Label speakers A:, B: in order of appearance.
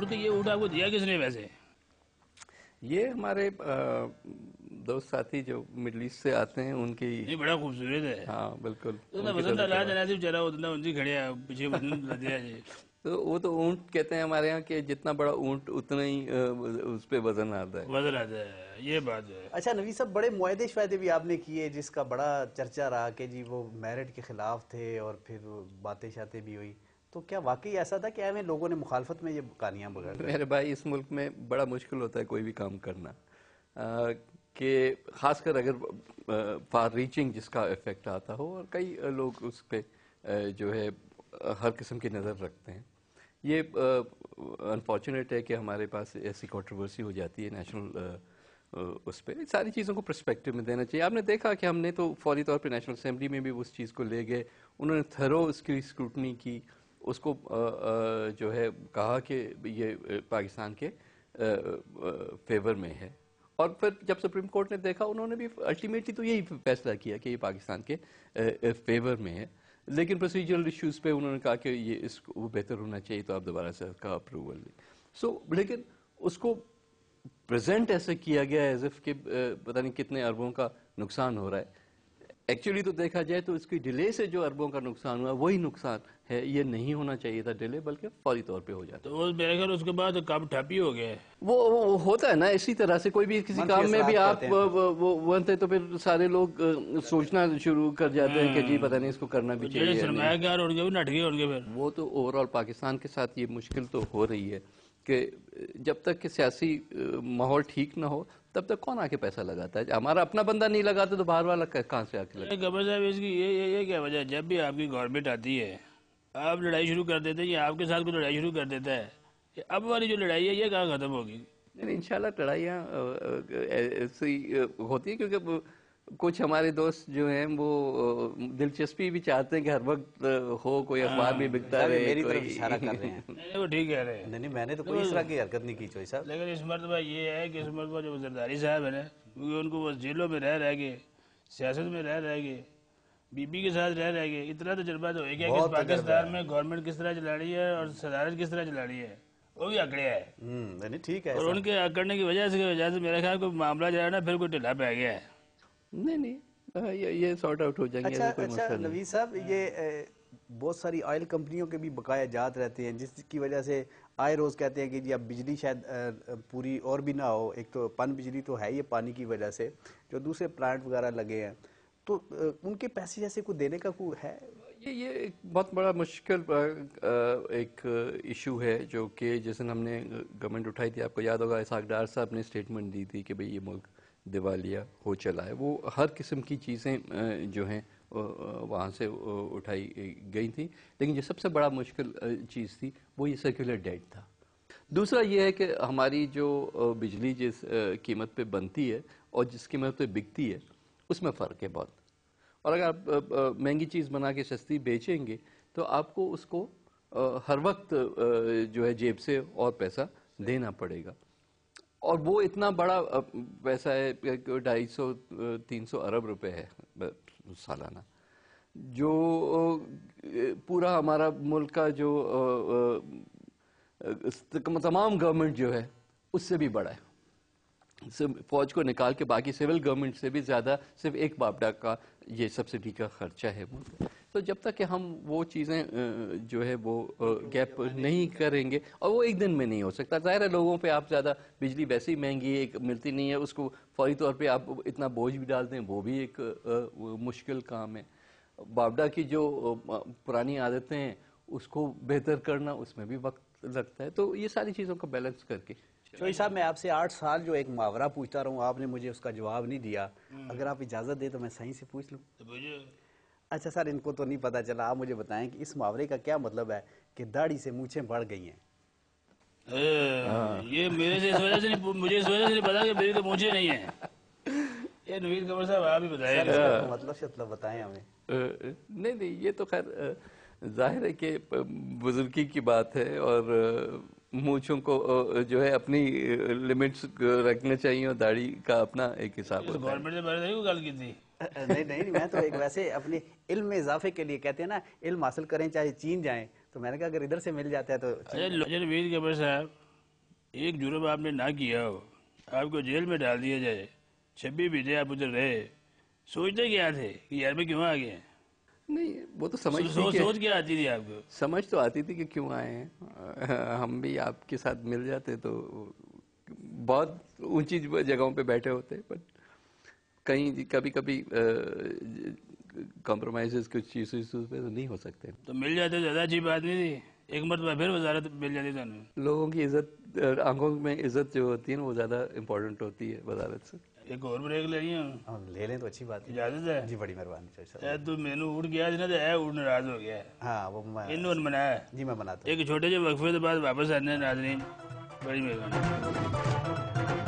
A: ऊँट के ये ऊँट आपको दिया किसने वैसे?
B: ये हमारे दोस्त साथी जो मिडल ईस्ट से आते हैं उनके ही।
A: नहीं, बड़ा खूबसूरत है।
B: हाँ बिल्कुल,
A: उतना
B: उनकी
A: वजन
B: तरफ
A: डाला
B: करवा।
A: जनाजिब चला उतना उनकी खड़े पीछे वजन लग दिया जी।
B: तो वो तो ऊंट कहते हैं हमारे यहाँ कि जितना बड़ा ऊंट उतना ही उस पे वजन आता है।
A: वजन आता है, ये बात है।
C: अच्छा नवीद साहब, बड़े मुआहदे शुआहदे भी आपने किए जिसका बड़ा चर्चा रहा कि जी वो मेरिट के खिलाफ थे और फिर बातें शातें भी हुई, तो क्या वाकई ऐसा था कि हमें लोगों ने मुखालफत में ये कहानियां बगड़ दी?
B: मेरे भाई, इस मुल्क में बड़ा मुश्किल होता है कोई भी काम करना, कि खासकर अगर फार रीचिंग जिसका इफेक्ट आता हो, और कई लोग उस पे जो है हर किस्म की नज़र रखते हैं। ये अनफॉर्चुनेट है कि हमारे पास ऐसी कंट्रोवर्सी हो जाती है नेशनल उस पर। सारी चीज़ों को पर्सपेक्टिव में देना चाहिए। आपने देखा कि हमने तो फौरी तौर पे नेशनल असेंबली में भी उस चीज़ को ले गए, उन्होंने थरो उसकी स्क्रूटनी की, उसको जो है कहा कि ये पाकिस्तान के फेवर में है। और फिर जब सुप्रीम कोर्ट ने देखा, उन्होंने भी अल्टीमेटली तो यही फैसला किया कि ये पाकिस्तान के फेवर में है, लेकिन प्रोसीजरल इश्यूज पे उन्होंने कहा कि ये इसको बेहतर होना चाहिए, तो आप दोबारा से इसका अप्रूवल लें। लेकिन उसको प्रेजेंट ऐसे किया गया एज इफ कि पता नहीं कितने अरबों का नुकसान हो रहा है। एक्चुअली तो देखा जाए तो इसकी डिले से जो अरबों का नुकसान हुआ वही नुकसान है। ये नहीं होना चाहिए था डिले, बल्कि फौरी तौर पे हो जाता।
A: तो वो मेरे ख्याल उसके बाद काम ठप्पी हो गया।
B: वो होता है ना इसी तरह से, कोई भी किसी काम में भी आप वो बनते तो फिर सारे लोग सोचना शुरू कर जाते हैं कि जी पता नहीं इसको करना भी चाहिए।
A: सरमायाकार उनके भी नट गए उनके फिर।
B: वो तो ओवरऑल पाकिस्तान के साथ ये मुश्किल तो हो रही है कि जब तक कि सियासी माहौल ठीक ना हो तब तक कौन आके पैसा लगाता है। हमारा अपना बंदा नहीं लगाता तो बाहर वाला कहाँ से आके लगाता?
A: गबर साहब, इसकी ये क्या वजह है, जब भी आपकी गवर्नमेंट आती है आप लड़ाई शुरू कर देते हैं, या आपके साथ कोई लड़ाई शुरू कर देता है, अब वाली जो लड़ाई है ये कहाँ खत्म होगी?
B: नहीं, इंशाल्लाह लड़ाइयाँ ऐसी होती है, क्योंकि कुछ हमारे दोस्त जो हैं वो दिलचस्पी भी चाहते हैं कि हर वक्त हो कोई अखबार भी बिकता रहे।
C: मेरी तरफ इशारा कर रहे हैं।
A: नहीं, वो ठीक कह रहे हैं।
C: नहीं मैंने तो कोई इस तरह की हरकत नहीं की चोई साहब।
A: लेकिन इस मरतबा ये है कि इस मरतबा जो जरदारी साहब है ना, क्योंकि उनको बस जेलों में रह के, सियासत में रह के, बीबी के साथ रह के इतना तजुर्बा तो है कि पाकिस्तान में गवर्नमेंट किस तरह चला रही है और सदारत किस तरह चला रही है वो भी अकड़े है।
C: नहीं ठीक है।
A: और उनके अकड़ने की वजह से मेरे ख्याल कोई मामला जो है ना फिर कोई ढिला पै गया है।
B: नहीं, ये सॉर्ट आउट हो जाएंगे।
C: अच्छा नवीद साहब, ये बहुत सारी ऑयल कंपनियों के भी बकाया जात रहते हैं, जिसकी वजह से आए रोज कहते हैं कि जी अब बिजली शायद पूरी और भी ना हो। एक तो पन बिजली तो है, ये पानी की वजह से जो दूसरे प्लांट वगैरह लगे हैं, तो उनके पैसे जैसे को देने का कोई है?
B: ये एक बहुत बड़ा मुश्किल एक इशू है जो कि जिस दिन हमने गवर्नमेंट उठाई थी, आपको याद होगा इसहाक डार साहब ने स्टेटमेंट दी थी कि भाई ये मुल्क दिवालिया हो चला है। वो हर किस्म की चीज़ें जो हैं वहाँ से उठाई गई थी, लेकिन जो सबसे बड़ा मुश्किल चीज़ थी वो ये सर्कुलर डेट था। दूसरा ये है कि हमारी जो बिजली जिस कीमत पे बनती है और जिस कीमत पे बिकती है उसमें फ़र्क है बहुत। और अगर आप महंगी चीज़ बना के सस्ती बेचेंगे तो आपको उसको हर वक्त जो है जेब से और पैसा देना पड़ेगा, और वो इतना बड़ा पैसा है, 250-300 अरब रुपए है सालाना, जो पूरा हमारा मुल्क का जो तमाम गवर्नमेंट जो है उससे भी बड़ा है। फौज को निकाल के बाकी सिविल गवर्नमेंट से भी ज़्यादा सिर्फ एक बापडा का ये सब्सिडी का खर्चा है वो। तो जब तक कि हम वो चीज़ें जो है वो गैप नहीं करेंगे, और वो एक दिन में नहीं हो सकता। ज़ाहिर है लोगों पे आप ज़्यादा बिजली वैसे ही महंगी है, मिलती नहीं है, उसको फौरी तौर पे आप इतना बोझ भी डाल दें वो भी एक मुश्किल काम है। बापडा की जो पुरानी आदतें हैं उसको बेहतर करना, उसमें भी वक्त लगता है। तो ये सारी चीज़ों को बैलेंस करके।
C: चोई साहब, मैं आपसे 8 साल जो एक मुहावरा पूछता रहूँ, आपने मुझे उसका जवाब नहीं दिया। अगर आप इजाज़त दे तो मैं सही से पूछ लूँ? अच्छा सर, इनको तो नहीं पता चला, आप मुझे बताएं कि इस मुहावरे का क्या मतलब है कि दाढ़ी से मूछें बढ़ गई हैं।
A: ये मेरे से इस वजह से नहीं, मुझे इस वजह से नहीं पता कि मेरी तो मूछें नहीं है। ये नवीद कमर साहब आप ही बताएं।
C: मतलब बताएं हमें।
B: नहीं, ये तो खैर जाहिर है कि बुजुर्गी की बात है, और मूंछों को जो है अपनी लिमिट्स रखने चाहिए, और दाढ़ी का अपना एक हिसाब होता है।
A: गवर्नमेंट ने बारे में गल की थी।
C: नहीं, मैं तो एक वैसे अपने इल्म में इजाफे के लिए कहते हैं ना, इल्म हासिल करें चाहे चीन जाएं, तो मैंने कहा अगर इधर से मिल जाता है तो।
A: अच्छा नवीद कमर साहब, एक जुर्म आपने ना किया हो, आपको जेल में डाल दिया जाए, 26 महीने आप उधर रहे, सोचते क्या थे कि यार मैं क्यों आ गए?
B: नहीं, वो तो समझ
A: सोच क्या आती थी आपको?
B: समझ तो आती थी कि क्यों आए हैं। हम भी आपके साथ मिल जाते तो बहुत ऊंची जगहों पे बैठे होते, पर कहीं कभी कभी कॉम्प्रोमाइजेस कुछ चीज़ों पे तो नहीं हो सकते।
A: तो मिल जाते ज्यादा अच्छी बात नहीं थी, एक मरतबा फिर वजारत मिल जाती था।
B: लोगों की इज्जत, आंखों में इज्जत जो होती है ना, वो ज़्यादा इम्पोर्टेंट होती है वजारत से।
A: एक और ब्रेक ले लिया,
C: हम ले लें तो अच्छी बात है।
A: इजाजत है?
C: जी बड़ी मेहरबानी चौधरी
A: ए
C: साहब।
A: तू मैनू उड़ गया ना, तो है उड़ नाराज हो गया है,
C: हाँ वो मैं
A: इन्होंने मनाया।
C: जी मैं बनाता हूँ।
A: एक छोटे से वक्फे के बाद वापस आने नाजरीन, बड़ी मेहरबानी।